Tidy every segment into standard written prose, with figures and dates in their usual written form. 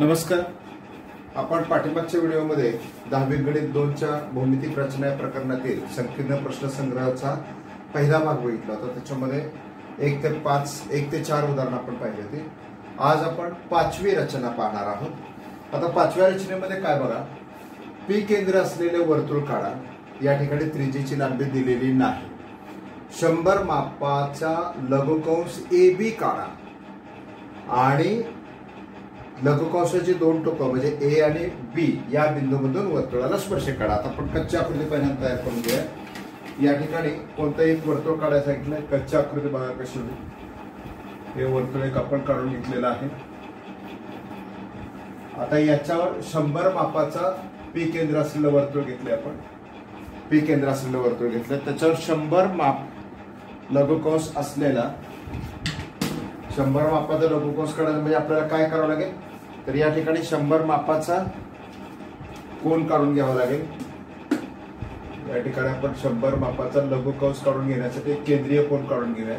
नमस्कार. आपण पाठीमागच्या व्हिडिओमध्ये 10वी गणित 2च्या भौमितिक रचना या प्रकरणातील संकीर्ण प्रश्न संग्रहाचा पहिला भाग बघितला होता. त्याच्यामध्ये 1 ते 4 उदाहरणं आपण पाहिली होती. आज आपण 5वी रचना पाहणार आहोत. आता 5व्या रचनेमध्ये काय बघा, पी केंद्र असलेले वर्तुळ काढा. या ठिकाणी त्रिज्येची लांबी दिलेली नाही. 100 मापाचा लघुकंस AB काढा आणि लघुकंसाची दोन टोकं म्हणजे ए आणि बी या बिंदूमधून वर्तुळाला स्पर्श काढा. आता आपण कच्ची आकृती पहिल्यांदा तयार करून घेऊया. या ठिकाणी कोणतं एक वर्तुळ काढायचं सांगितलंय. कच्ची आकृती बघा कशी होईल. हे वर्तुळ एक आपण काढून घेतलेलं आहे. आता याच्यावर 100 मापाचा पी केंद्र असलेलं वर्तुळ घेतले. आपण पी केंद्र असलेलं वर्तुळ घेतलं. त्याच्यावर 100 माप लघुकंस असलेला 100 मापाचा लघुकंस काढायचा म्हणजे आपल्याला काय करावं लागेल, तर या ठिकाणी 100 मापाचा कोन काढून घ्यावा लागेल. या ठिकाणी आपण 100 मापाचा लघुकंस काढून घेण्यासाठी केंद्रीय कोन काढून घेऊया.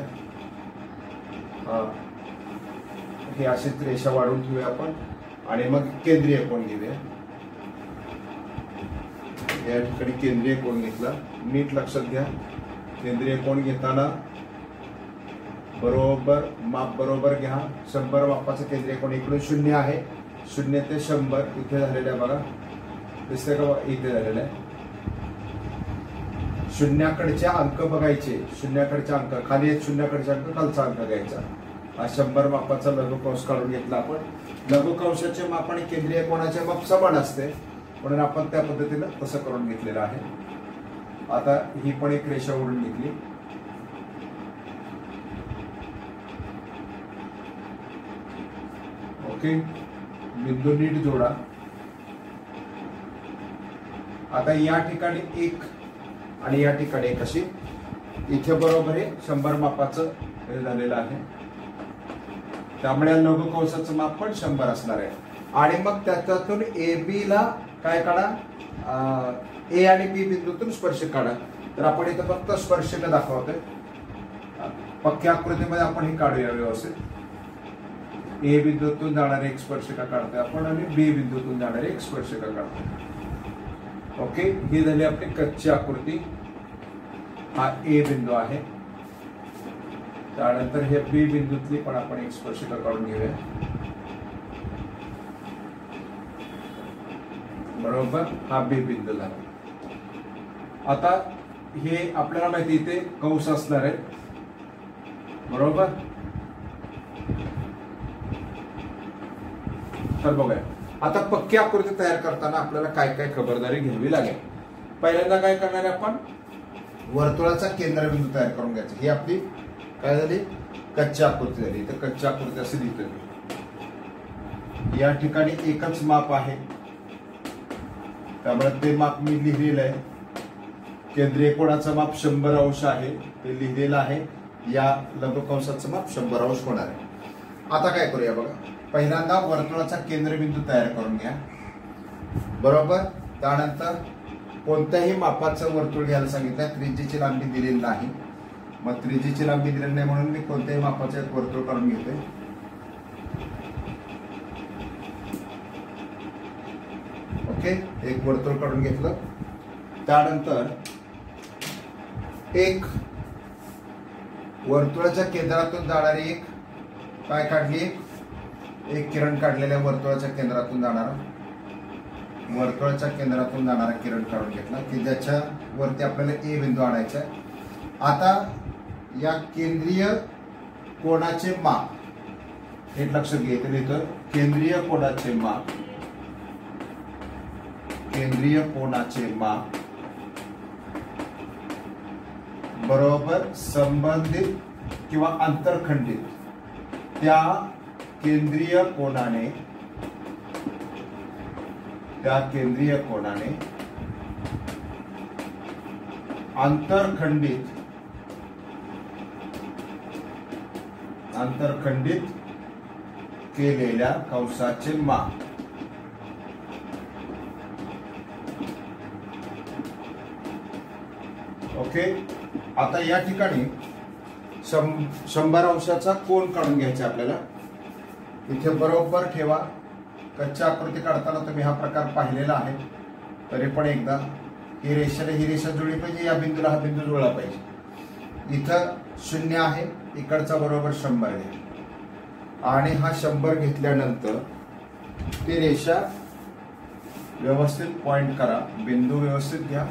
हे अशीच रेषा वाढवून ठेवूया आपण आणि मग केंद्रीय कोन घेऊया. या ठिकाणी केंद्रीय कोन घेतला. नीट लक्षात घ्या, केंद्रीय कोन घेताना बरोबर माप बरोबर घ्या. 100 मापाचं केंद्रीय कोन इकडून 0 आहे. 0 ते 100 इथे झालेलं आहे बघा, दिसतंय का? इथे झालेलं आहे. शून्याकडचे अंक बघायचे. शून्याकडचे अंक खाली आहेत, शून्याकडचे अंक खालचा अंक घ्यायचा. हा 100 मापाचा लघुकंस काढून घेतला आपण. लघुकंसाचे माप आणि केंद्रीय कोनाचे माप समान असते म्हणून आपण त्या पद्धतीनं तसं करून घेतलेलं आहे. आता ही पण एक रेषा ओढून घेतली. ओके, बिंदू नीट जोडा. आता या ठिकाणी 1 आणि या ठिकाणी 1 अशी इथे बरोबर आहे 100 मापाचं हे झालेलं आहे. त्यामुळे लघुकंसाचं माप पण 100 असणार आहे. आणि मग त्याच्यातून ए बी ला काय काढा, ए आणि बी बिंदूतून स्पर्श काढा. तर आपण इथं फक्त स्पर्शिका दाखवतोय. पक्क्या आकृतीमध्ये आपण हे काढूया व्यवस्थित. ए बिंदूतून जाणारी एक स्पर्शिका काढतोय आपण आणि बी बिंदूतून जाणारी एक स्पर्शिका काढतोय. ओके, ही झाली आपली कच्ची आकृती. हा ए बिंदू आहे. त्यानंतर हे बी बिंदूतली पण आपण एक स्पर्शिका काढून घेऊया. बरोबर, हा बी बिंदू झाला. आता हे आपल्याला माहिती इथे कंस असणार आहे. बरोबर, तर बघूया. आता पक्की आकृती तयार करताना आपल्याला काय काय खबरदारी घ्यावी लागेल. पहिल्यांदा काय करणार आहे आपण, वर्तुळाचा केंद्रबिंदू तयार करून घ्यायचा. ही आपली काय झाली, कच्ची आकृती झाली. तर कच्ची आकृती असे लिहितो. या ठिकाणी एकच माप आहे त्यामुळे ते माप मी लिहिलेलं आहे. केंद्रीय कोनाचं माप 100 अंश आहे, ते लिहिलेलं आहे. या लघुकंसाचं माप 100 अंश होणार आहे. आता काय करूया बघा, पहिल्यांदा वर्तुळाचा केंद्रबिंदू तयार करून घ्या. बरोबर, त्यानंतर कोणत्याही मापाचं वर्तुळ घ्यायला सांगितलं. त्रिज्येची लांबी दिलेली नाही, मग त्रिज्येची लांबी दिलेली नाही म्हणून मी कोणत्याही मापाचं एक वर्तुळ काढून घेतोय. ओके, एक वर्तुळ काढून घेतलं. त्यानंतर एक वर्तुळाच्या केंद्रातून जाणारी एक काय काढली, एक किरण काढलेल्या वर्तुळाच्या केंद्रातून जाणारा किरण काढून घेतला की ज्याच्या वरती आपल्याला ए बिंदू आणायचा आहे. आता या केंद्रीय कोनाचे माप हे लक्षात घ्यायचं. लिहितो केंद्रीय कोनाचे माप बरोबर संबंधित किंवा आंतरखंडित त्या केंद्रीय कोनाने आंतरखंडित केलेल्या कंसाचे माप. ओके, आता या ठिकाणी 100 अंशाचा कोन काढून घ्यायचा आपल्याला. इथे बरोबर ठेवा कच्च्या आकृती काढताना तुम्ही हा प्रकार पाहिलेला आहे, तरी पण एकदा ही रेषा जुळली पाहिजे, या बिंदूला हा बिंदू जुळला पाहिजे। इथं 0 आहे, इकडचा बरोबर 100 आहे आणि हा 100 घेतल्यानंतर ती रेषा व्यवस्थित पॉइंट करा, बिंदू व्यवस्थित घ्या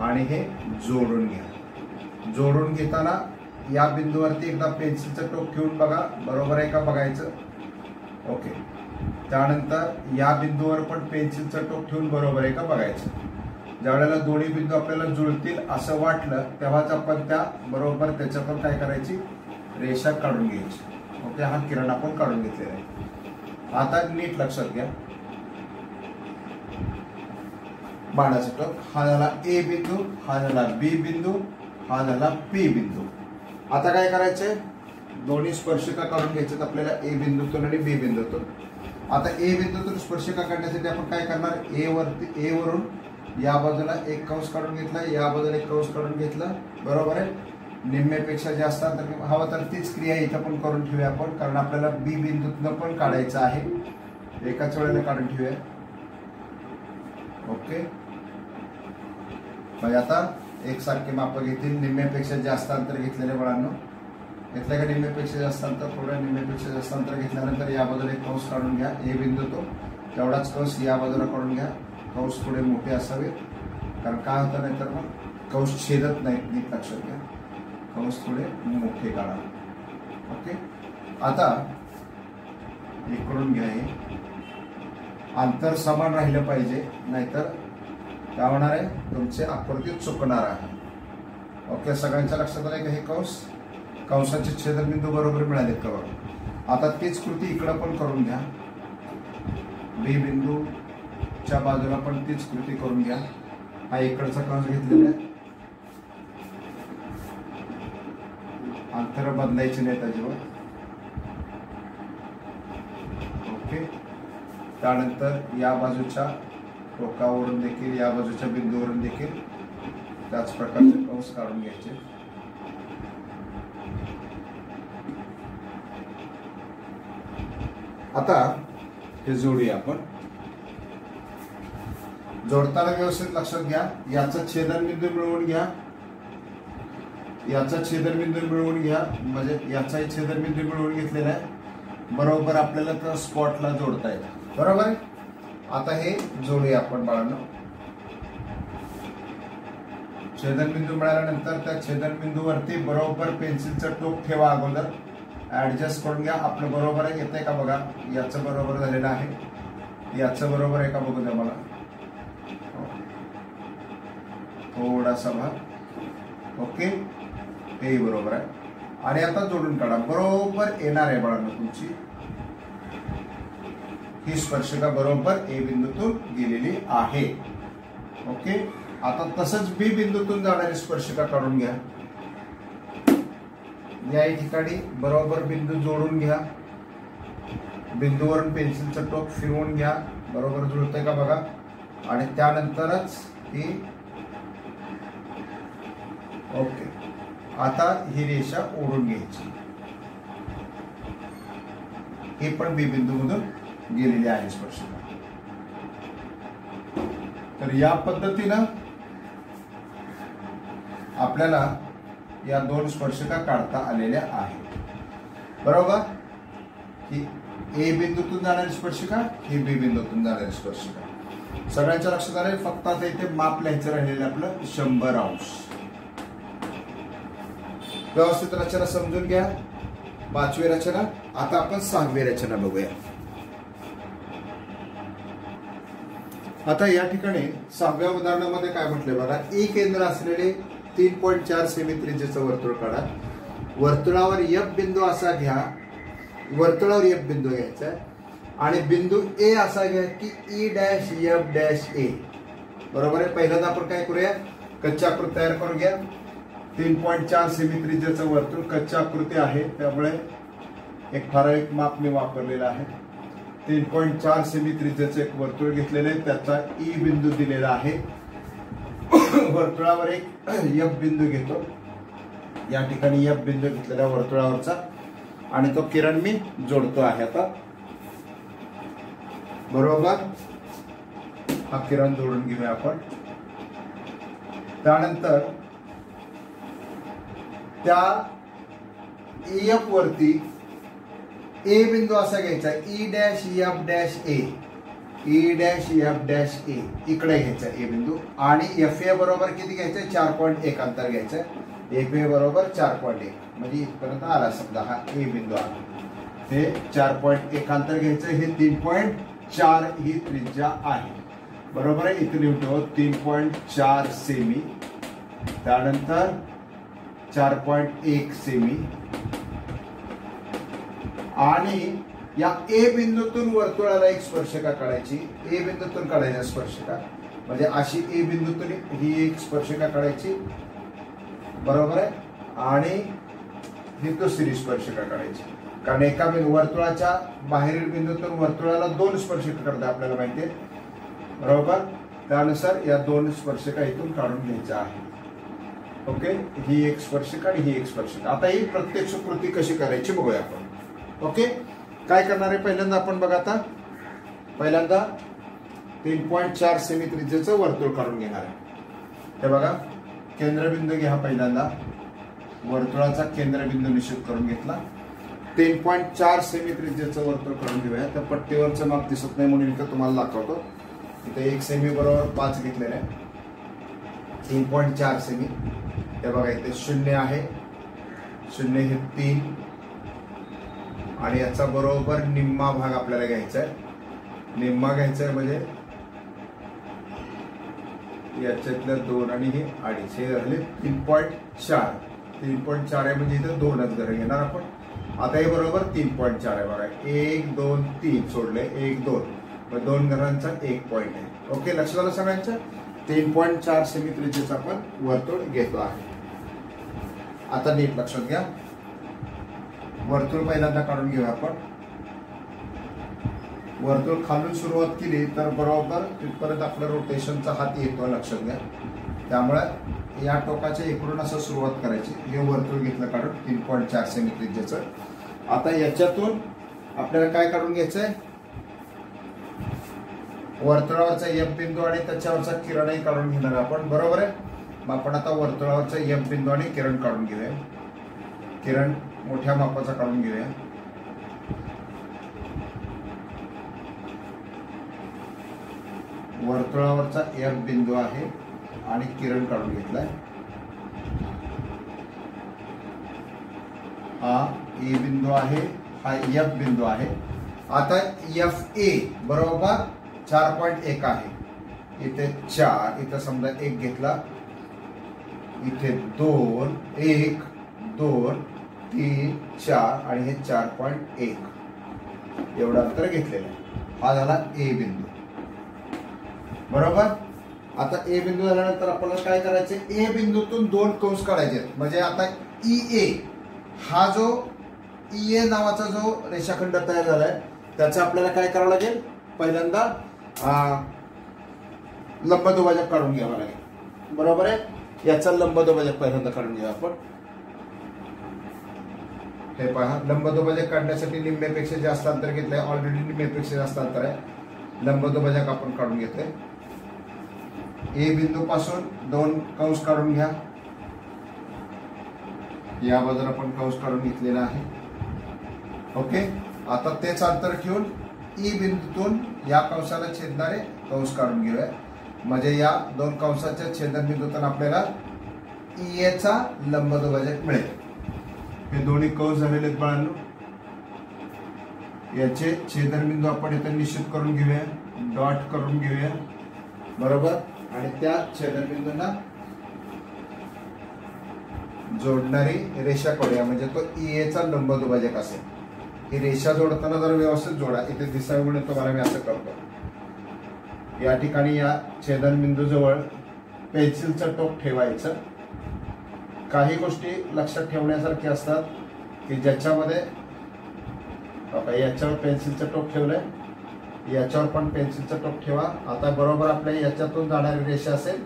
आणि हे जोडून घ्या। जोडून घेताना या बिंदूवरती एकदा पेन्सिलचं टोक ठेवून बघा, बरोबर आहे का बघायचं। ओके, त्यानंतर या बिंदूवर पण पेन्सिलचं टोक ठेवून बरोबर आहे का बघायचं। ज्यावेळेला दोन्ही बिंदू आपल्याला जुळतील असं वाटलं तेव्हाच आपण त्या बरोबर त्याच्यातून काय करायची, रेषा काढून घ्यायची। ओके, हा किरण आपण काढून घेतलेला आहे। आता नीट लक्षात घ्या, बाणाचा टोक हा झाला ए बिंदू, हा झाला बी बिंदू, हा झाला पी बिंदू। आता काय करायचंय, दोन्ही स्पर्शिका काढून घ्यायच्यात आपल्याला, ए बिंदूतून आणि बी बिंदूतून। आता ए बिंदूतून स्पर्शिका काढण्यासाठी आपण काय करणार, ए वरून या बाजूला एक कंस काढून घेतला, या बाजूला एक कंस काढून घेतला, बरोबर आहे। निम्म्यापेक्षा जास्त अंतर हवं तर तीच क्रिया इथं पण करून ठेवूया आपण, कारण आपल्याला बी बिंदूतून पण काढायचं आहे, एकाच वेळेला काढून ठेवूया। ओके, म्हणजे आता एकसारखे माप घेतील, निम्म्यापेक्षा जास्त अंतर घेतलेले मुलांना घेतलं का, निम्म्यापेक्षा जास्त अंतर, थोडं निम्म्यापेक्षा जास्त अंतर घेतल्यानंतर या बाजूला एक कंस काढून घ्या, ए बिंदू तो तेवढाच कंस या बाजूला काढून घ्या। कंस थोडे मोठे असावे, कारण काय होतं नाही तर मग कंस छेदत नाहीत, नीट लक्षात घ्या, कंस थोडे मोठे काढा। ओके, आता इकडून घ्या, हे अंतर समान राहिलं पाहिजे, नाहीतर काय होणार आहे, तुमचे आकृती चुकणार आहे। ओके, सगळ्यांच्या लक्षात आलं का, हे कंसाचे छेदनबिंदू बरोबर मिळालेत का बघा। आता तीच कृती इकडं पण करून घ्या, बी बिंदूच्या बाजूला पण तीच कृती करून घ्या। हा इकडचा कंस घेतलेला आहे, अंतर बदलायचे नाहीत अजिबात। ओके, त्यानंतर या बाजूच्या टोकावरून देखील, या बाजूच्या बिंदूवरून देखील त्याच प्रकारचे कंस काढून घ्यायचे। आता हे जोडूया आपण, जोडताना व्यवस्थित लक्षात घ्या, याचा छेदनबिंदू मिळवून घ्या, याचा छेदनबिंदू मिळवून घ्या, म्हणजे याचाही छेदनबिंदू मिळवून घेतलेला आहे, बरोबर आपल्याला त्या स्पॉटला जोडता येईल, बरोबर आहे। आता हे जोडूया आपण बाळांनो, छेदनबिंदू मिळाल्यानंतर त्या छेदनबिंदूवरती बरोबर पेन्सिलचं टोक ठेवा, अगोदर ऍडजस्ट करून घ्या, आपलं बरोबर आहे येतंय का बघा, याचं बरोबर झालेलं आहे, याचं बरोबर आहे का बघू द्या मला, थोडासा भाग। ओके, हे बरोबर आहे आणि आता जोडून काढा, बरोबर येणार आहे बाळांनो तुमची ही स्पर्शिका बरोबर ए बिंदूतून गेलेली आहे। ओके, आता तसंच बी बिंदूतून जाणारी स्पर्शिका काढून घ्या, या ठिकाणी बरोबर बिंदू जोडून घ्या, बिंदूवरून पेन्सिलचं टोक फिरवून घ्या, बरोबर जुळतंय का बघा, आणि त्यानंतरच ही ओके, आता ही रेषा ओढून घ्यायची, हे पण बी बिंदू मधून गेलेली आहे स्पर्शिका। तर या पद्धतीनं आपल्याला या दोन स्पर्शिका काढता आलेल्या आहेत, बरोबर। ही ए बिंदूतून जाणारी स्पर्शिका, ही बी बिंदूतून जाणारी स्पर्शिका, सगळ्यांच्या लक्षात आले। फक्त आता इथे माप लिहायचं राहिलेलं आपलं 100 अंश। व्यवस्थित रचना समजून घ्या, 5वी रचना। आता आपण 6वी रचना बघूया। आता या ठिकाणी 6व्या उदाहरणामध्ये काय म्हटलंय बघा, ए केंद्र असलेले 3.4 सेमी त्रिज्येचं वर्तुळ काढा, वर्तुळावर एफ बिंदू असा घ्या, वर्तुळावर एफ बिंदू घ्यायचा आणि बिंदू ए असा घ्या की ई डॅश एफ डॅश ए, बरोबर आहे। पहिल्यांदा आपण काय करूया, कच्ची आकृती तयार करून घ्या। 3.4 सेमी त्रिज्येचं वर्तुळ कच्ची आकृती आहे, त्यामुळे एक ठराविक माप मी वापरलेलं आहे। 3.4 सेमी त्रिज्येचं एक वर्तुळ घेतलेलं आहे, त्याचा ई बिंदू दिलेला आहे, वर्तुळावर एक एफ बिंदू घेतो, या ठिकाणी एफ बिंदू घेतलेल्या वर्तुळावरचा, आणि तो किरण मी जोडतो आहे। आता बरोबर हा किरण जोडून घेऊया आपण. त्यानंतर त्या एफ वरती ए बिंदू असा घ्यायचा, ई डॅश एफ डॅश ए, ई डॅश एफ डॅश ए इकडे घ्यायचा ए बिंदू. आणि एफ ए बरोबर किती घ्यायचं, 4.1 अंतर घ्यायचं. एफ ए बरोबर 4.1 म्हणजे इथपर्यंत आला समजा हा ए बिंदू आला. हे 4.1 अंतर घ्यायचं. हे 3.4 ही त्रिज्या आहे. बरोबर आहे. इथे लिहतो 3.4 सेमी, त्यानंतर 4.1 सेमी. आणि या ए बिंदूतून वर्तुळाला एक स्पर्शिका काढायची. ए बिंदूतून काढायची स्पर्शिका म्हणजे अशी ए बिंदूतून ही एक स्पर्शिका काढायची. बरोबर आहे. आणि ही दुसरी स्पर्शिका काढायची. कारण एका बिंदू वर्तुळाच्या बाहेरील बिंदूतून वर्तुळाला 2 स्पर्शिका करता आपल्याला माहिती आहे. बरोबर. त्यानुसार या 2 स्पर्शिका इथून काढून घ्यायच्या आहे. ओके. ही एक स्पर्शिका आणि ही एक स्पर्शिका. आता ही प्रत्यक्ष कृती कशी करायची बघूया आपण. ओके. काय करणार आहे पहिल्यांदा आपण बघा. आता पहिल्यांदा 3.4 सेमी त्रिज्येचं वर्तुळ काढून घेणार आहे. हे बघा केंद्रबिंदू घ्या. पहिल्यांदा वर्तुळाचा केंद्रबिंदू निश्चित करून घेतला. 3.4 सेमी त्रिज्येचं वर्तुळ काढून घेऊया. त्या पट्टीवरचं माप दिसत नाही म्हणून इथं तुम्हाला दाखवतो. इथे 1 सेमी बरोबर 5 घेतलेले आहे. 3.4 सेमी. हे बघा इथे 0 आहे. 0 हे 3 आणि याचा बरोबर निम्मा भाग आपल्याला घ्यायचा आहे. निम्मा घ्यायचा आहे म्हणजे याच्यातल्या 2 आणि हे 2.5 हे झाले 3.4. 3.4 आहे म्हणजे इथे 2च घर घेणार आपण. आता हे बरोबर 3.4 आहे. बघा 1 2 3 सोडले 1 2 मग 2 घरांचा 1 पॉईंट आहे. ओके. लक्षात आलं सगळ्यांचं. 3.4 सेमी त्रिज्येचा आपण वर्तुळ घेतो आहे. आता नीट लक्षात घ्या. वर्तुळ पहिल्यांदा काढून घेऊया आपण. वर्तुळ खालून सुरुवात केली तर बरोबर तिथपर्यंत आपल्या रोटेशनचा हात येतो. लक्षात घ्या. त्यामुळे या टोकाच्या इकडून असं सुरुवात करायची. हे वर्तुळ घेतलं काढून 3.4 सेमी त्रिज्येचं. आता याच्यातून आपल्याला काय काढून घ्यायचंय, वर्तुळावरचा एफ बिंदू आणि त्याच्यावरचा किरणही काढून घेणार आपण. बरोबर आहे. मग आपण आता वर्तुळावरचा एफ बिंदू आणि किरण काढून घेऊया. किरण मोठ्या मापाचा काढून घेऊया. वर्तुळावरचा एफ बिंदू आहे आणि किरण काढून घेतलाय. हा ए बिंदू आहे, हा एफ बिंदू आहे. आता एफ ए बरोबर 4.1 आहे. इथे 4, इथे समजा 1 घेतला. इथे 2 1 2 3 4 आणि हे 4.1 एवढं अंतर घेतलेलं आहे. हा झाला ए बिंदू. बरोबर. आता ए बिंदू झाल्यानंतर आपल्याला काय करायचं, ए बिंदूतून 2 कंस काढायचे. म्हणजे आता ई ए हा जो ई ए नावाचा जो रेषाखंड तयार झालाय त्याचा आपल्याला काय करावं लागेल, पहिल्यांदा लंबदुभाजक काढून घ्यावा लागेल. बरोबर आहे. याचा लंबदुभाजक पहिल्यांदा काढून घेऊया आपण. हे पहा, लंबदुभाजक काढण्यासाठी निम्म्यापेक्षा जास्त अंतर घेतलंय. ऑलरेडी निम्म्यापेक्षा जास्त अंतर आहे. लंबदुभाजक आपण काढून घेतोय. ए बिंदू पासून 2 कंस काढून घ्या. या बाजूला आपण कंस काढून घेतलेला आहे. ओके. आता तेच अंतर घेऊन ई बिंदूतून या कंसाला छेदणारे कंस काढून घेऊया. म्हणजे या 2 कंसाच्या छेदनबिंदूतून आपल्याला ई ए चा लंबदुभाजक मिळेल. हे दोन्ही कंस झालेले आहेत बाळांनो. याचे छेदनबिंदू आपण इथे निश्चित करून घेऊया, डॉट करून घेऊया. बरोबर. आणि त्या छेदनबिंदूंना जोडणारी रेषा काढूया, म्हणजे तो ई ए चा लंबदुभाजक असेल. ही रेषा जोडताना जर व्यवस्थित जोडा. इथे दिसावी म्हणून तुम्हाला मी असं करतो. या ठिकाणी या छेदनबिंदू जवळ पेन्सिलचं टोक ठेवायचं. काही गोष्टी लक्षात ठेवण्यासारख्या असतात की ज्याच्यामध्ये याच्यावर पेन्सिलचं टोक ठेवलंय, याच्यावर पण पेन्सिलचं टोक ठेवा. आता बरोबर आपल्या याच्यातून जाणारी रेषा असेल.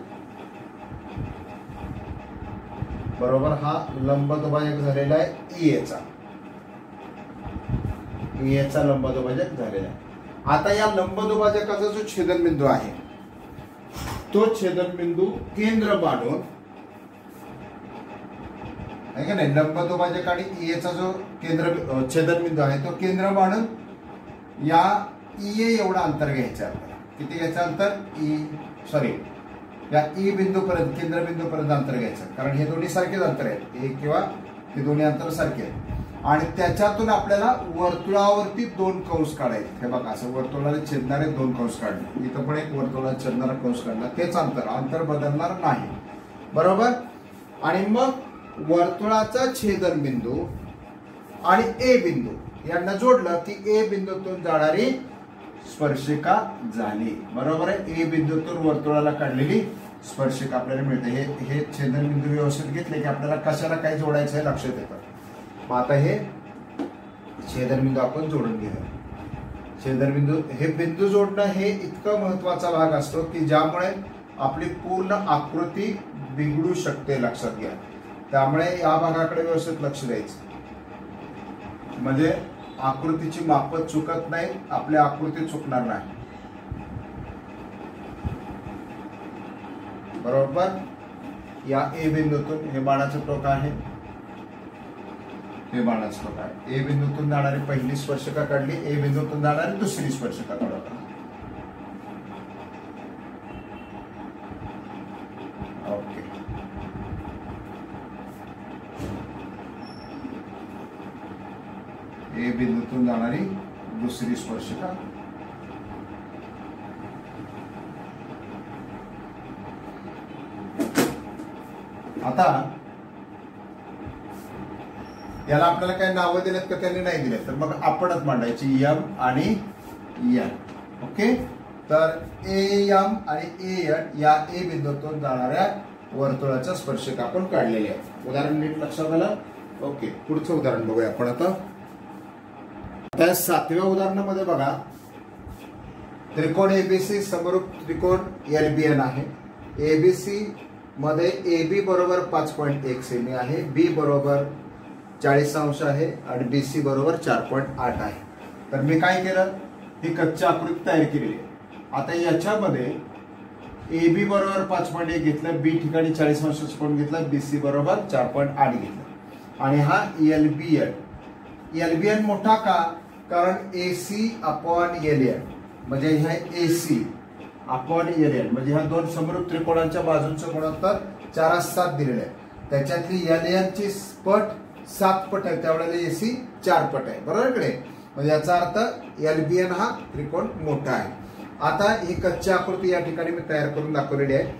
बरोबर. हा लंबदुभाजक झालेला आहे ई ए चा. ई ए चा लंबदुभाजक झालेला आहे. आता या लंबदुभाजकाचा जो छेदनबिंदू आहे तो छेदनबिंदू केंद्र मानून आहे का नाही, लंबदुभाजक आणि ईएचा जो केंद्र छेदनबिंदू आहे तो केंद्र मानून या ईए एवढं अंतर घ्यायचं आपल्याला. किती घ्यायचं अंतर? या ई बिंदूपर्यंत केंद्रबिंदूपर्यंत अंतर घ्यायचं, कारण हे दोन्ही सारखेच अंतर आहेत, ए किंवा हे दोन्ही अंतर सारखे आहेत. आणि त्याच्यातून आपल्याला वर्तुळावरती 2 कंस काढायचे. हे बघा असं वर्तुळाला छेदणारे 2 कंस काढले. इथं पण एक वर्तुळाला छेदणारा कंस काढला. तेच अंतर बदलणार नाही, बरोबर. आणि मग वर्तुळाचा छेदनबिंदू आणि ए बिंदू यांना जोडलं की ए बिंदूतून जाणारी स्पर्शिका झाली, बरोबर आहे. ए बिंदूतून वर्तुळाला काढलेली स्पर्शिका आपल्याला मिळते. हे छेदनबिंदू व्यवस्थित घेतले की आपल्याला कशाला काय जोडायचं हे लक्षात येतं. मग आता हे छेदनबिंदू आपण जोडून घेऊया. छेदनबिंदू हे बिंदू जोडणं हे इतकं महत्वाचा भाग असतो की ज्यामुळे आपली पूर्ण आकृती बिघडू शकते, लक्षात घ्या. त्यामुळे या भागाकडे व्यवस्थित लक्ष द्यायचं, म्हणजे आकृतीची मापं चुकत नाही, आपली आकृती चुकणार नाही, बरोबर. या ए बिंदूतून हे बाणाचं टोक आहे, हे बाणाचं टोक आहे. ए बिंदूतून जाणारी पहिली स्पर्शिका काढली, ए बिंदूतून जाणारी दुसरी स्पर्शिका काढवली. ओके. ए बिंदूतून जाणारी दुसरी स्पर्शिका. आता याला आपल्याला काही नावं दिलेत का त्यांनी नाही दिलेत, तर मग आपणच मांडायची एम आणि एन. ओके. तर ए एम आणि ए एन या ए बिंदूतून जाणाऱ्या वर्तुळाच्या स्पर्शिका आपण काढलेल्या आहेत. उदाहरण नीट लक्षात आलं. ओके. पुढचं उदाहरण बघूया आपण आता. त्या 7व्या उदाहरणामध्ये बघा, त्रिकोण एबीसी समरूप त्रिकोण एलबीएन आहे. एबीसी मध्ये एबी बरोबर 5.1 सेमी आहे, बी बरोबर 40 अंश आहे आणि बीसी बरोबर 4.8 आहे. तर मी काय केलं, ही कच्ची आकृती तयार केलेली आहे. आता याच्यामध्ये एबी बरोबर 5.1 घेतलं, बी ठिकाणी 40 अंशाचा कोन घेतला, बीसी बरोबर 4.8 घेतलं. आणि हा एलबीएन मोठा का, कारण एसी अपॉन एलएन म्हणजे ह्या एसी अपॉन एलएन म्हणजे ह्या दोन समरूप त्रिकोणांच्या बाजूंचं गुणोत्तर 4:7 दिलेलं आहे. त्याच्यातली एलएन ची पट 7 पट आहे, त्यावेळेला एसी 4 पट आहे, बरोबर इकडे. म्हणजे याचा अर्थ एलबीएन हा त्रिकोण मोठा आहे. आता ही कच्ची आकृती या ठिकाणी मी तयार करून दाखवलेली आहे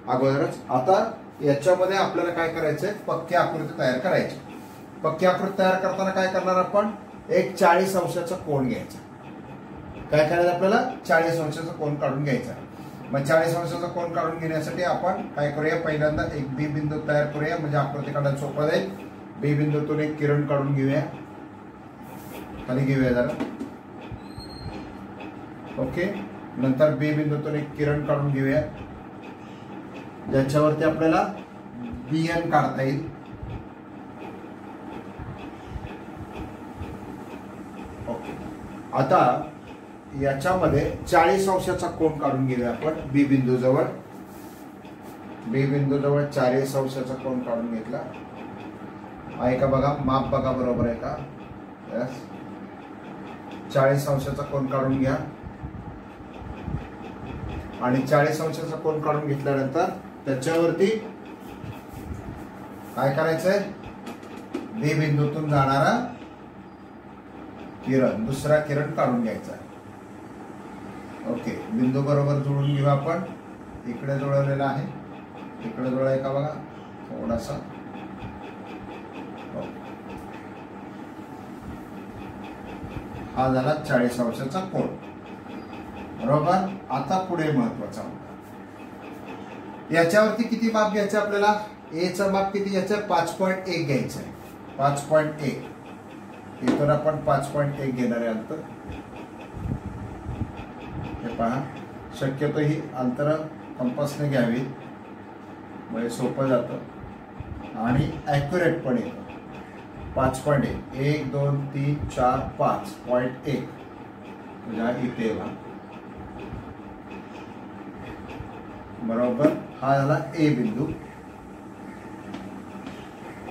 अगोदरच. आता याच्यामध्ये आपल्याला काय करायचंय, पक्की आकृती तयार करायची. पक्की आकृती तयार करताना काय करणार आपण, एक 40 अंशाचा कोन घ्यायचा. काय करायचं आपल्याला, 40 अंशाचा कोन काढून घ्यायचा. मग 40 अंशाचा कोन काढून घेण्यासाठी आपण काय करूया, पहिल्यांदा एक बी बिंदू तयार करूया, म्हणजे आकृती काढायला सोपं जाईल. बी बिंदूतून एक किरण काढून घेऊया, खाली घेऊया जरा. ओके. नंतर बी बिंदूतून एक किरण काढून घेऊया, ज्याच्यावरती आपल्याला बीएन काढता येईल. ओके. आता याच्यामध्ये 40 अंशाचा कोन काढून घेऊया आपण बी बिंदू जवळ. बी बिंदू जवळ 40 अंशाचा कोन काढून घेतला आहे का बघा, माप बघा बरोबर आहे का. यस. 40 अंशाचा कोन काढून घ्या आणि 40 अंशाचा कोन काढून घेतल्यानंतर त्याच्यावरती काय करायचंय, बी बिंदूतून जाणारा किरण, दुसरा किरण काढून घ्यायचा. ओके. बिंदू बरोबर जोडून घेऊ आपण. इकडे जोडलेला आहे, इकडे जोडाय का बघा थोडासा. हा झाला 40 अंशाचा कोन, बरोबर. आता पुढे महत्वाचा, याच्यावरती किती माप घ्यायचं आपल्याला, ए चं माप किती घ्यायचं, 5.1 घ्यायचं आहे. 5.1 इथून आपण 5.1 घेणार आहे अंतर. हे पहा, शक्यतो ही अंतर कंपासने घ्यावी, म्हणजे सोपं जातं आणि ॲक्युरेट पण येतं. 5.1 1 2 3 4 5.1 म्हणजे हा इथे बघा, बरोबर. हा झाला ए बिंदू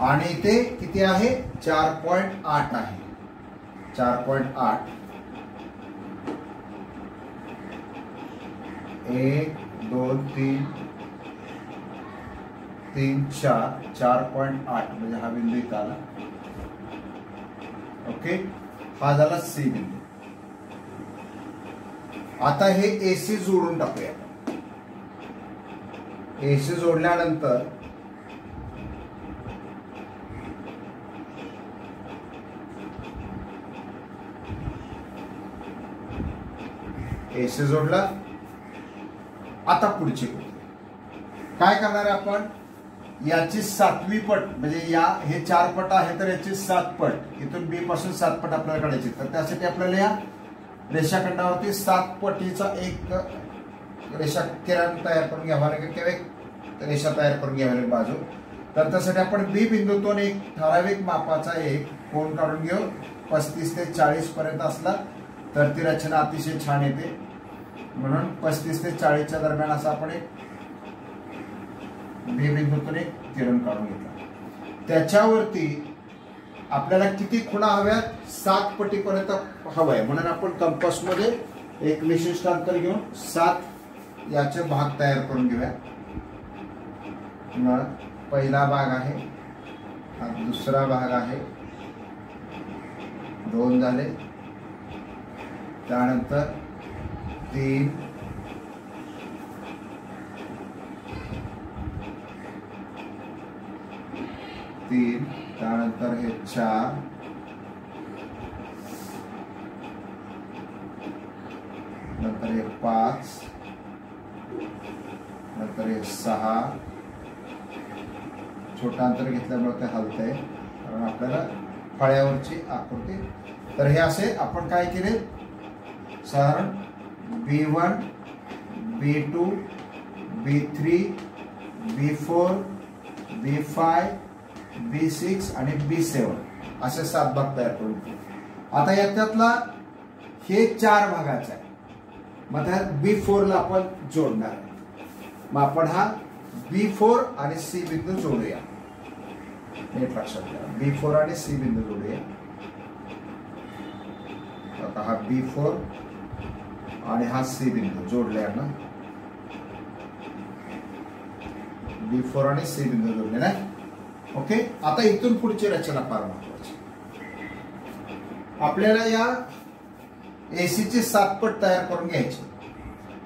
आणि इथे किती आहे 4.8 आहे, 4.8. 1 2 3 3 4 4.8 म्हणजे हा बिंदू इथं आला. ओके, हा झाला सी बिंदू. आता हे एसी जोडून टाकूया. एसी जोडल्यानंतर एसी जोडला. आता पुढची काय करणार आहे आपण, याची 7वी पट म्हणजे हे 4 पट आहे तर याची 7 पट, इथून बी पासून 7 पट आपल्याला काढायची. तर त्यासाठी आपल्याला या रेषाखंडावरती 7 पटीचा एक रेषा किरण तयार करून घ्यावा लागेल किंवा एक रेषा तयार करून घ्यावी लागेल बाजू. तर त्यासाठी आपण बी बिंदूतून एक ठराविक मापाचा एक कोन काढून घेऊ. 35 ते 40 पर्यंत असला तर ती रचना अतिशय छान येते. म्हणून 35 ते 40च्या दरम्यान असा आपण एक बी बिंदूतून एक किरण काढून घेतला. त्याच्यावरती आपल्याला किती खुणा हव्यात, 7 पटीपर्यंत हवाय. म्हणून आपण कंपास मध्ये एक विशिष्ट अंतर घेऊन 7 याचे भाग तयार करून घेऊया. पहिला भाग आहे, हा दुसरा भाग आहे, 2 झाले. त्यानंतर 3, 3, त्यानंतर हे 4, नंतर हे 5, नंतर हे 6. छोटा अंतर घेतल्यामुळे ते हलतंय कारण आपल्याला फळ्यावरची आकृती. तर हे असे आपण काय केले, साधारण B1, B2, B3, B4, B5, B6 आणि B7 असे 7 भाग तयार करून. आता याच्यातला हे 4 भागाचे आहे. मग त्या B4 ला आपण जोडणार आहे. मग आपण हा B4 आणि C बिंदू जोडूया. नीट लक्षात घ्या, B4 आणि C बिंदू जोडूया. आता हा B4 आणि हा C बिंदू जोडले ना, B4 आणि C बिंदू जोडलेला आहे. ओके, आता इथून पुढची रचना फार महत्वाची. आपल्याला या एसी ची 7 पट तयार करून घ्यायची.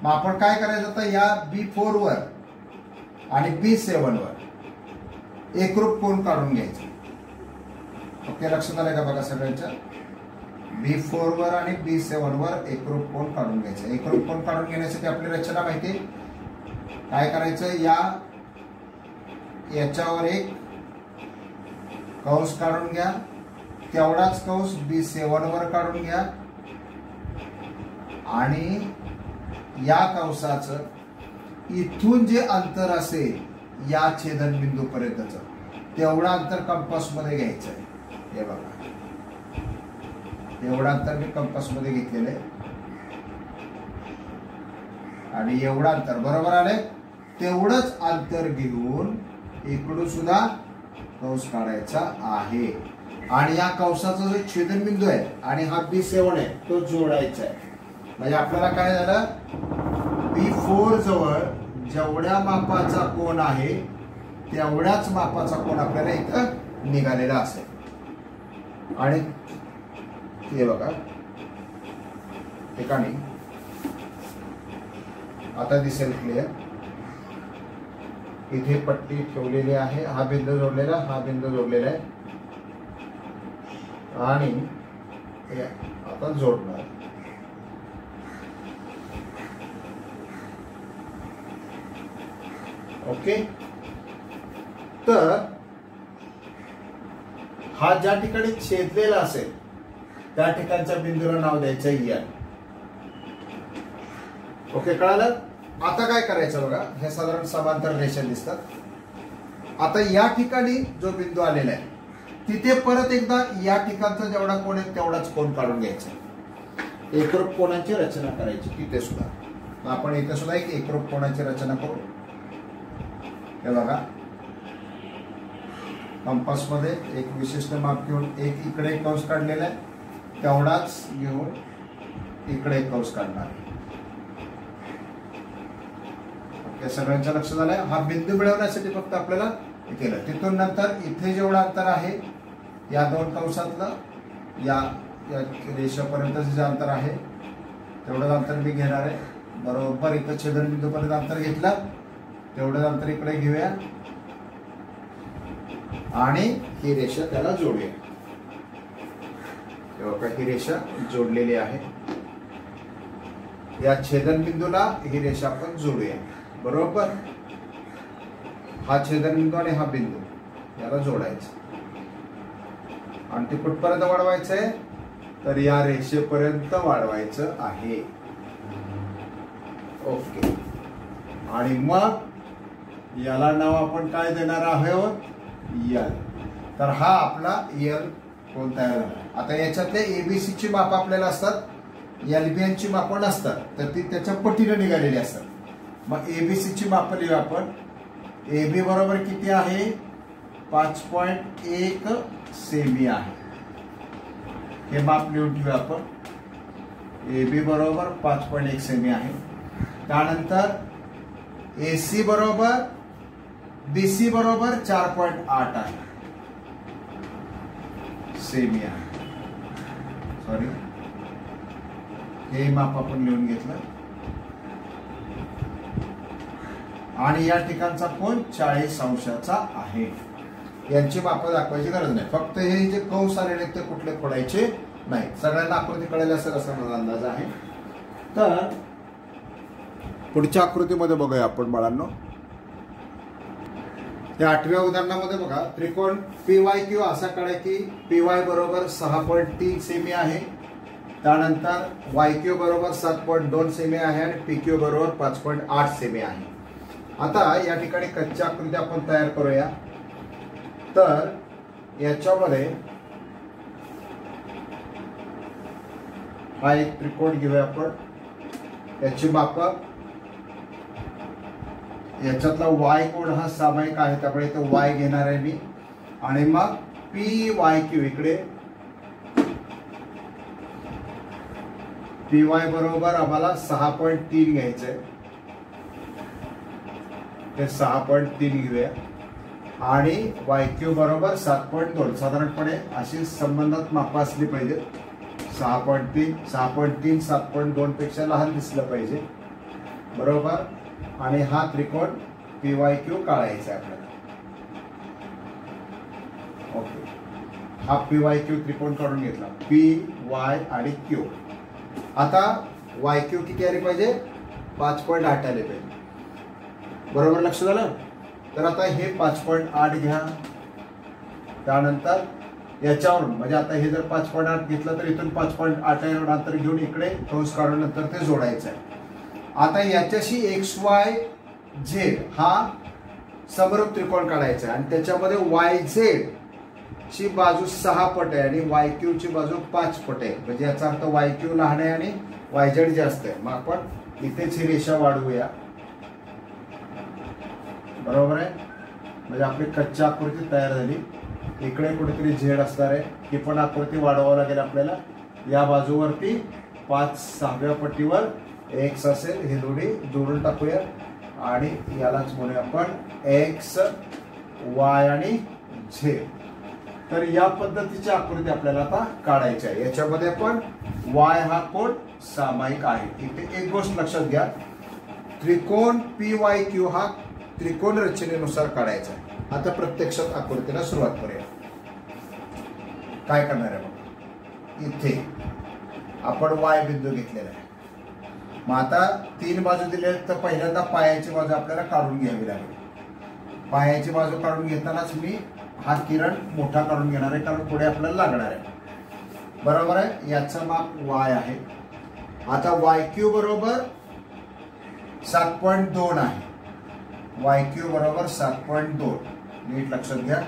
मग आपण काय करायचं, आता या B4 वर आणि B7 वर एकरूप कोन काढून घ्यायचे. ओके, लक्षात आलं का बघा सगळ्यांच्या. B4 वर आणि B7 वर एकरूप कोन काढून घ्यायचे. एकरूप कोन काढून घेण्यासाठी आपली रचना माहिती. काय करायचं, याच्यावर एक कंस काढून घ्या, तेवढाच कंस B7 वर काढून घ्या आणि या कंसाचं इथून जे अंतर असेल या छेदनबिंदू पर्यंतच तेवढा अंतर कंपास मध्ये घ्यायचं आहे. हे बघा, एवढा अंतर मी कंपास मध्ये घेतलेलं आहे आणि एवढा अंतर बरोबर आले. तेवढंच अंतर घेऊन इकडून सुद्धा कंस काढायचा आहे आणि या कंसाचा जो छेदनबिंदू आहे आणि हा B7 आहे तो जोडायचा आहे. म्हणजे आपल्याला काय झालं, B4 जवळ जेवढ्या मापाचा कोन आहे तेवढ्याच मापाचा कोन आपल्याला इथं निघालेला असेल. आणि हे बघा ठिकाणी आता दिसेल क्लिअर. इथे पट्टी ठेवलेली आहे, हा बिंदू जोडलेला, हा बिंदू जोडलेला आहे आणि हे आता जोडणार. ओके, तर हा ज्या ठिकाणी छेदलेला असेल त्या ठिकाणच्या बिंदूला नाव द्यायचं N. ओके, कळालं. आता काय करायचं बघा, हे साधारण समांतर रेषा दिसतात. आता या ठिकाणी जो बिंदू आलेला आहे तिथे परत एकदा या ठिकाणचा जेवढा कोन आहे तेवढाच कोन काढून घ्यायचा. एकरूप कोनाची रचना करायची तिथे सुद्धा. आपण इथे सुद्धा एक एकरूप कोनाची रचना करू. हे बघा, कंपास मध्ये एक विशिष्ट माप घेऊन एक इकडे कंस काढलेला आहे, तेवढाच घेऊन इकडे एक कंस काढणार. ओके, सगळ्यांच्या लक्ष झालंय. हा बिंदू मिळवण्यासाठी फक्त आपल्याला हे केलं. तिथून नंतर इथे जेवढं अंतर आहे या दोन कंसातलं या रेषेपर्यंतचं जे अंतर आहे तेवढं अंतर मी घेणार आहे. बरोबर इथं छेदनबिंदूपर्यंत अंतर घेतलं, तेवढं अंतर इकडे घेऊया आणि ही रेषा त्याला जोडूया. तेव्हा ही रेषा जोडलेली आहे. या छेदनबिंदूला ही रेषा आपण जोडूया. बरोबर, हा छेदनबिंदू आणि हा बिंदू याला जोडायचं आणि ते कुठपर्यंत वाढवायचंय तर या रेषेपर्यंत वाढवायचं आहे. ओके, आणि मग याला नाव आपण काय देणार आहोत, यल. तर हा आपला यल कोण तयार झाला. आता याच्यातले एबीसी ची माप आपल्याला असतात, एलबीएन ची माप नसतात, तर ती त्याच्या पटीने निघालेली असतात. मग एबीसी ची माप लिहू आपण. एबी बरोबर किती आहे, 5.1 सेमी आहे. हे माप लिहून ठेवूया आपण. एबी बरोबर 5.1 सेमी आहे. त्यानंतर एसी बरोबर बीसी बरोबर 4.8 आहे सेमी आहे. सॉरी, हे माप आपण लिहून घेतलं. आणि या ठिकाणचा कोन 40 अंशाचा आहे. यांची माप दाखवायची गरज नाही, फक्त हे जे कंस आलेले ते कुठले खोडायचे नाही. सगळ्यांना आकृती कळायला असेल असा माझा अंदाज आहे. तर पुढच्या आकृतीमध्ये बघूया आपण बाळांनो. त्या 8व्या उदाहरणामध्ये बघा, त्रिकोण PYQ असा काढा की PY बरोबर 6.3 सेमी आहे. त्यानंतर YQ बरोबर 7.2 सेमी आहे आणि PQ बरोबर 5.8 सेमी आहे. आता या ठिकाणी कच्च्या आकृती आपण तयार करूया. तर याच्यामध्ये हा एक त्रिकोण घेऊया आपण. याची माप, याच्यातला वाय कोड हा सामायिक आहे त्यामुळे इथे वाय घेणार आहे मी. आणि मग PYQ इकडे PY बरोबर आम्हाला 6.3 घ्यायचंय, ते 6.3 घेऊया. आणि YQ बरोबर 7.2. साधारणपणे अशी संबंधात माप असली पाहिजे. 6.3 7.2 पेक्षा लहान दिसलं पाहिजे. बरोबर, आणि हा त्रिकोण PYQ काढायचा आपल्याला. ओके, हा PYQ त्रिकोण काढून घेतला, PY आणि Q. आता YQ किती आले पाहिजे, 5.8 आले पाहिजे. बरोबर, लक्ष झालं. तर आता हे 5.8 घ्या. त्यानंतर याच्यावरून म्हणजे आता हे जर 5.8 घेतलं तर इथून 5.8 अंतर घेऊन इकडे कंस काढून नंतर ते जोडायचं आहे. आता याच्याशी XYZ हा समरूप त्रिकोण काढायचा आहे आणि त्याच्यामध्ये YZ ची बाजू 6 पट आहे आणि YQ ची बाजू 5 पट आहे. म्हणजे याचा अर्थ YQ लहान आहे आणि YZ जास्त आहे. मग आपण इथेच ही रेषा वाढवूया. बरोबर आहे, म्हणजे आपली कच्ची आकृती तयार झाली. इकडे कुठेतरी झेड असणार आहे. ही पण आकृती वाढवावं लागेल आपल्याला. या बाजूवरती 5/6 पट्टीवर X असेल, हे दोन्ही जोडून टाकूया आणि यालाच म्हणूया आपण X, Y आणि Z. तर या पद्धतीची आकृती आपल्याला आता काढायची आहे. याच्यामध्ये आपण Y हा कोन सामायिक आहे. इथे एक गोष्ट लक्षात घ्या, त्रिकोण PYQ हा त्रिकोण रचनेनुसार काढायचा आहे. आता प्रत्यक्षात आकृतीला सुरुवात करूया. काय करणार आहे बघा, इथे आपण Y बिंदू घेतलेला आहे. मग आता 3 बाजू दिले तर पहिल्यांदा पायाची बाजू आपल्याला काढून घ्यावी लागेल. पायाची बाजू काढून घेतानाच मी हा किरण मोठा काढून घेणार आहे, कारण पुढे आपल्याला लागणार आहे. बरोबर आहे, याचं माप Y आहे. आता YQ बरोबर 7.2 आहे. YQ बरोबर 7.2, नीट लक्षात घ्या.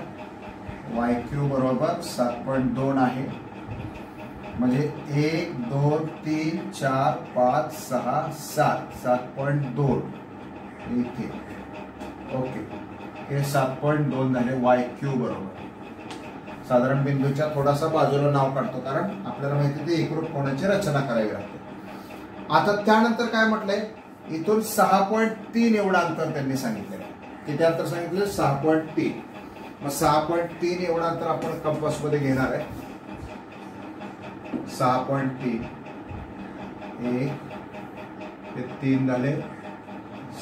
YQ बरोबर 7.2 आहे. म्हणजे 1 2 3 4 5 6 7 7.2 इथे. ओके, हे 7.2 झाले YQ बरोबर. साधारण बिंदूच्या थोडासा बाजूला नाव काढतो कारण आपल्याला माहिती ते एकरूप कोणाची रचना करावी लागते. आता त्यानंतर काय म्हटलंय, इथून 6.3 एवढं अंतर त्यांनी सांगितलेलं. किती अंतर सांगितलं? 6.3. मग 6.3 एवढं अंतर आपण कंपास मध्ये घेणार आहे. 6.3 1 हे 3 झाले,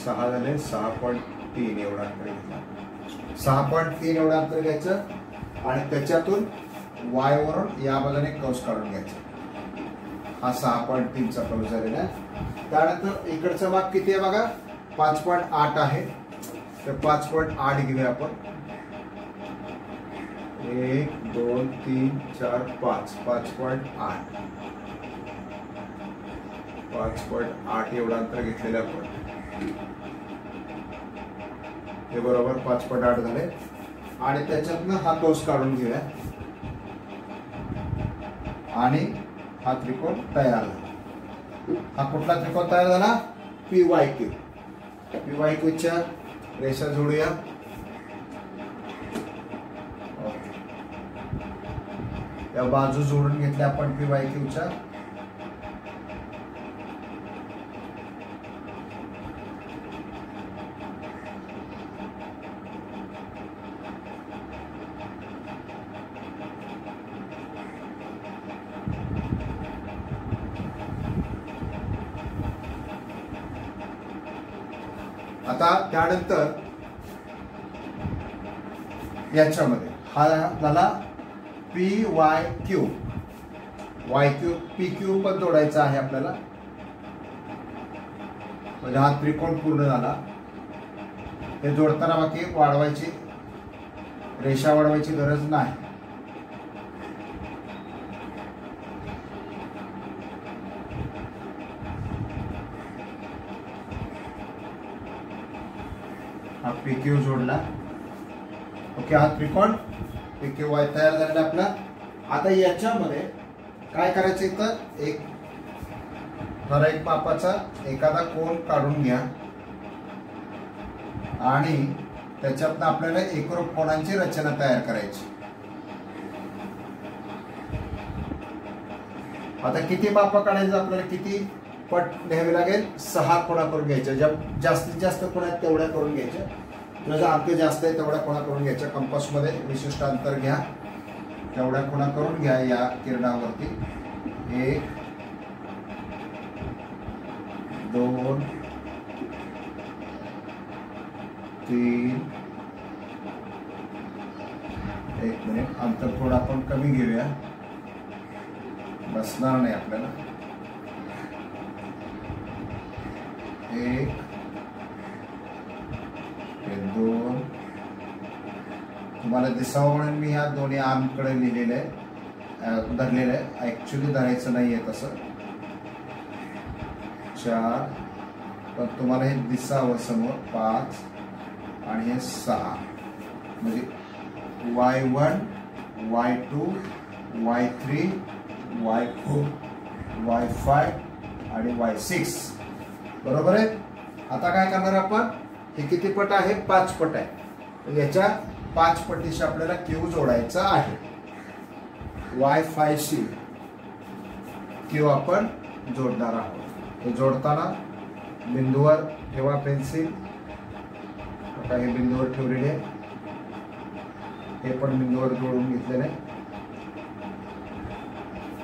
6 झाले, 6.3 एवढं अंतर घ्यायचं. 6.3 एवढं अंतर घ्यायचं आणि त्याच्यातून Y वरून या बाजूने कंस काढून घ्यायचा. हा 6.3 चा कंस झालेला आहे. त्यानंतर इकडचा भाग किती आहे बघा, 5.8 आहे. तर 5.8 घेऊया आपण. 1 2 3 4 5 5.8 5.8 एवढं अंतर घेतलेलं आपण. हे बरोबर 5.8 झाले आणि त्याच्यातनं हा कंस काढून घेऊया आणि हा त्रिकोण तयार झाला. हा कुठला त्रिकोण तयार झाला? PYQ. PYQ च्या रेषा जोडूया. या बाजू जोडून घेतल्या आपण PYQ च्या. आता त्यानंतर याच्यामध्ये हा झाला PYQ. PQ पण जोडायचा आहे आपल्याला. म्हणजे हा त्रिकोण पूर्ण झाला. हे जोडताना बाकी वाढवायची रेषा वाढवायची गरज नाही. हा PQ जोडला. ओके, हा त्रिकोण PQY तयार झालेला आपला. आता याच्यामध्ये काय करायचं, तर एक ठराविक मापाचा एखादा कोन काढून घ्या आणि त्याच्यातनं आपल्याला एकरूप कोणांची रचना तयार करायची. आता किती माप काढायचं आपल्याला, किती पट न्यावी लागेल? 6 कोणा करून घ्यायच्या. जास्तीत जास्त कोणा तेवढ्या करून घ्यायच्या. तुझा अंक जास्त आहे तेवढ्या कोणा करून घ्यायच्या. कंपास मध्ये विशिष्ट अंतर घ्या, तेवढ्या कोणा करून घ्या. या किरणावरती 1 2 3 1 मिनिट, अंतर थोडं आपण कमी घेऊया, बसणार नाही आपल्याला. 1 2 तुम्हाला दिसावं म्हणून मी ह्या दोन्ही आर्मकडे लिहिलेलं आहे, धरलेलं आहे. ऍक्च्युली धरायचं नाहीये तसं. 4 पण तुम्हाला हे दिसावं समोर. 5 आणि हे 6 म्हणजे Y1 Y2 Y3 Y4 Y5 आणि Y6 बरोबर आहे. आता काय करणार आपण, हे किती पट आहे? 5 पट आहे. याच्या 5 पटीशी आपल्याला Q जोडायचा आहे. Y5 शी Q आपण जोडणार आहोत. हे जोडताना बिंदूवर ठेवा पेन्सिल. आता हे बिंदूवर ठेवलेले आहे, हे पण बिंदूवर जोडून घेतलेले आहे.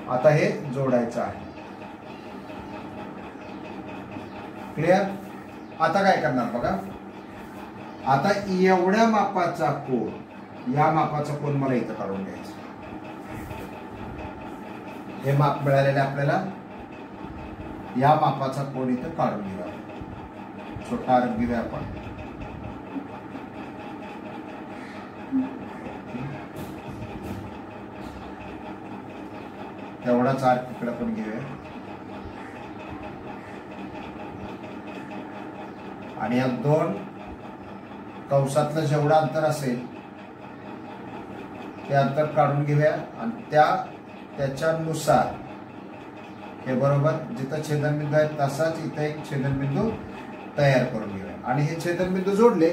आता हे जोडायचं आहे. क्लिअर. आता काय करणार बघा, आता एवढ्या मापाचा कोन, या मापाचा कोन मला इथं काढून घ्यायचा. हे माप मिळालेलं आपल्याला, या मापाचा कोन इथं काढून घेऊया. छोटा आर्क घेऊया आपण. तेवढाच आर्क इकडे पण घेऊया आणि या 2 कंसातलं जेवढं अंतर असेल ते अंतर काढून घेऊया आणि त्याच्यानुसार हे बरोबर जिथं छेदनबिंदू आहे तसाच इथं एक छेदनबिंदू तयार करून घेऊया आणि हे छेदनबिंदू जोडले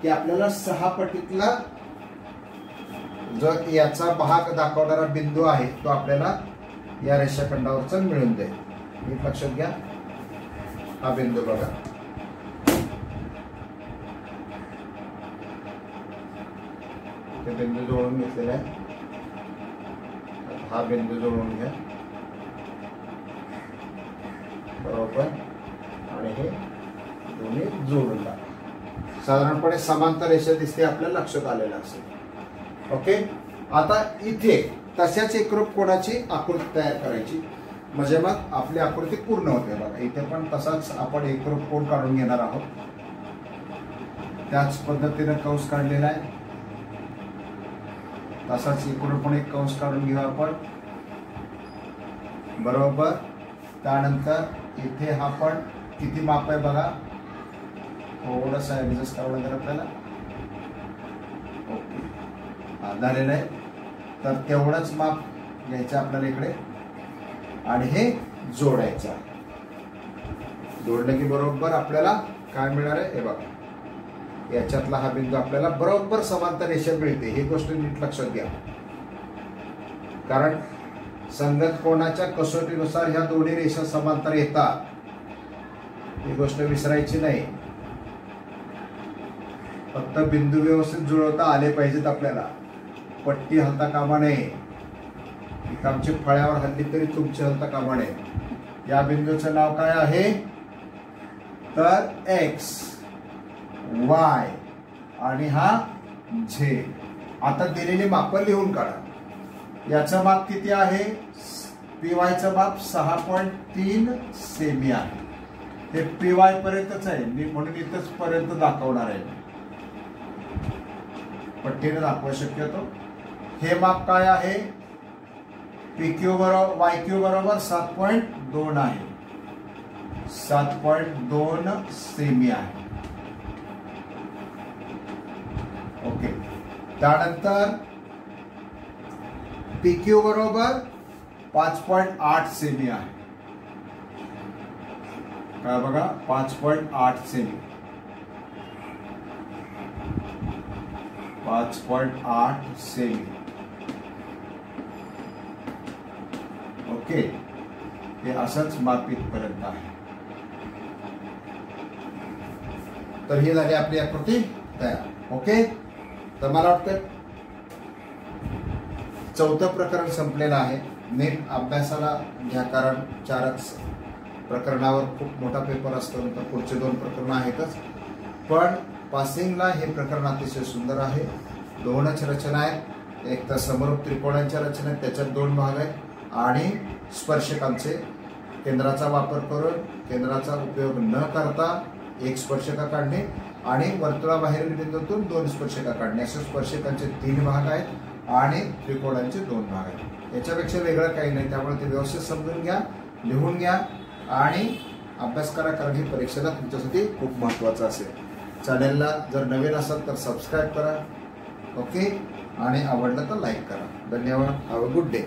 की आपल्याला 6 पटीतला जो याचा भाग दाखवणारा बिंदू आहे तो आपल्याला या रेषाखंडावरचा मिळून जाईल. हे लक्षात घ्या. हा बिंदू बघा, ते बिंदू जोडून घेतलेला आहे. हा बिंदू जोडून घ्या बरोबर आणि हे दोन्ही जोडून टाका. साधारणपणे समांतर रेषा दिसते आपल्याला लक्षात आलेलं असेल. ओके. आता इथे तशाच एकरूप कोणाची आकृती तयार करायची म्हणजे मग आपली आकृती पूर्ण होते. बघा इथे पण तसाच आपण एकरूप कोण काढून घेणार आहोत. त्याच पद्धतीने कंस काढलेला आहे. तसाच इकडून पण एक कंस काढून घेऊ आपण बरोबर. त्यानंतर इथे हा पण किती माप आहे बघा, थोडंसं ऍडजस्ट करावं लागेल आपल्याला. ओके झालेलं आहे. तर तेवढंच माप घ्यायचं आपल्याला इकडे आणि हे जोडायचं आहे. जोडलं की बरोबर आपल्याला काय मिळणार आहे हे बघा, याच्यातला हा बिंदू आपल्याला बरोबर समांतर रेषा मिळते. ही गोष्ट नीट लक्षात घ्या कारण संगत कोणाच्या कसोटीनुसार ह्या दोन्ही रेषा समांतर येतात. ही गोष्ट विसरायची नाही. फक्त बिंदू व्यवस्थित जुळवता आले पाहिजेत आपल्याला. पट्टी हलता कामा नये. आमची फळ्यावर हल्ली तरी तुमची हलता कामा नये. या बिंदूचं नाव काय आहे तर एक्स, वाय आणि हा झेड. आता दिलेली मापं लिहून काढा. याचं माप किती आहे, पीवायचं माप 6.3 सेमी आहे. हे पीवाय पर्यंतच आहे मी म्हणून इथंच पर्यंत दाखवणार आहे. पट्टीने दाखवा शक्यतो. हे माप काय आहे, पीक्यू बरोबर वायक्यू बरोबर 7.2 आहे. 7.2 सेमी आहे. ओके. त्यानंतर पीक्यू बरोबर 5.8 सेमी आहे. काय बघा 5.8 सेमी. 5.8 सेमी. ओके. हे असंच माप इथपर्यंत आहे. तर ही झाली आपली आकृती तयार. ओके. तर मला वाटतं 4थं प्रकरण संपलेलं आहे. नीट अभ्यासाला घ्या कारण 4च प्रकरणावर खूप मोठा पेपर असतो. नंतर पुढचे 2 प्रकरण आहेतच पण पासिंगला हे प्रकरण अतिशय सुंदर आहे. 2च रचना आहेत. एक तर समरूप त्रिकोणांच्या रचना आहेत त्याच्यात 2 भाग आहेत आणि स्पर्शकांचे केंद्राचा वापर करून केंद्राचा उपयोग न करता एक स्पर्शिका काढणे आणि वर्तुळाबाहेरील बिंदूतून 2 स्पर्शिका काढणे असे स्पर्शिकांचे 3 भाग आहेत आणि त्रिकोणांचे 2 भाग आहेत. याच्यापेक्षा वेगळं काही नाही. त्यामुळे ते व्यवस्थित समजून घ्या, लिहून घ्या आणि अभ्यास करा कारण ही परीक्षेला तुमच्यासाठी खूप महत्त्वाचं असेल. चॅनलला जर नवीन असाल तर सबस्क्राईब करा. ओके. आणि आवडलं तर लाईक करा. धन्यवाद. Have a good day.